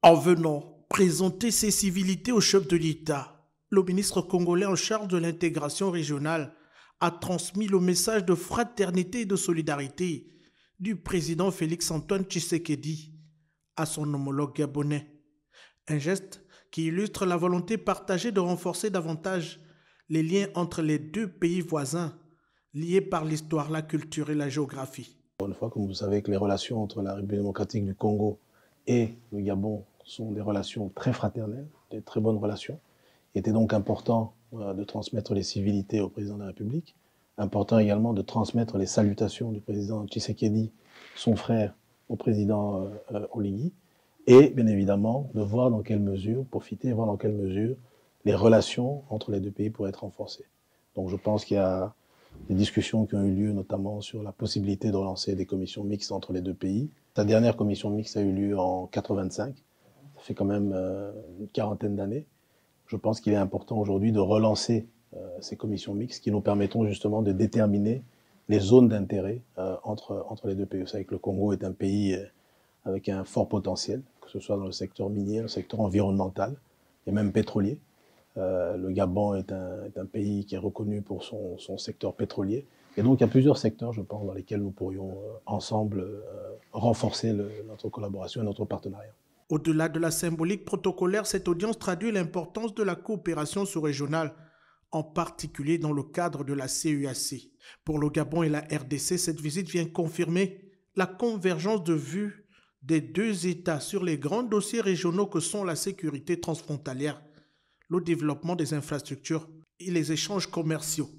En venant présenter ses civilités au chef de l'État, le ministre congolais en charge de l'intégration régionale a transmis le message de fraternité et de solidarité du président Félix-Antoine Tshisekedi à son homologue gabonais. Un geste qui illustre la volonté partagée de renforcer davantage les liens entre les deux pays voisins, liés par l'histoire, la culture et la géographie. Une fois, comme vous savez, que les relations entre la République démocratique du Congo et le Gabon sont des relations très fraternelles, des très bonnes relations. Il était donc important de transmettre les civilités au président de la République, important également de transmettre les salutations du président Tshisekedi, son frère, au président Oligui, et bien évidemment de voir dans quelle mesure, profiter et voir dans quelle mesure les relations entre les deux pays pourraient être renforcées. Donc je pense qu'il y a des discussions qui ont eu lieu notamment sur la possibilité de relancer des commissions mixtes entre les deux pays. La dernière commission mixte a eu lieu en 1985, ça fait quand même une quarantaine d'années. Je pense qu'il est important aujourd'hui de relancer ces commissions mixtes qui nous permettront justement de déterminer les zones d'intérêt entre les deux pays. Vous savez que le Congo est un pays avec un fort potentiel, que ce soit dans le secteur minier, le secteur environnemental et même pétrolier. Le Gabon est un pays qui est reconnu pour son secteur pétrolier. Et donc, il y a plusieurs secteurs, je pense, dans lesquels nous pourrions ensemble renforcer notre collaboration et notre partenariat. Au-delà de la symbolique protocolaire, cette audience traduit l'importance de la coopération sous-régionale, en particulier dans le cadre de la CEEAC. Pour le Gabon et la RDC, cette visite vient confirmer la convergence de vues des deux États sur les grands dossiers régionaux que sont la sécurité transfrontalière, le développement des infrastructures et les échanges commerciaux.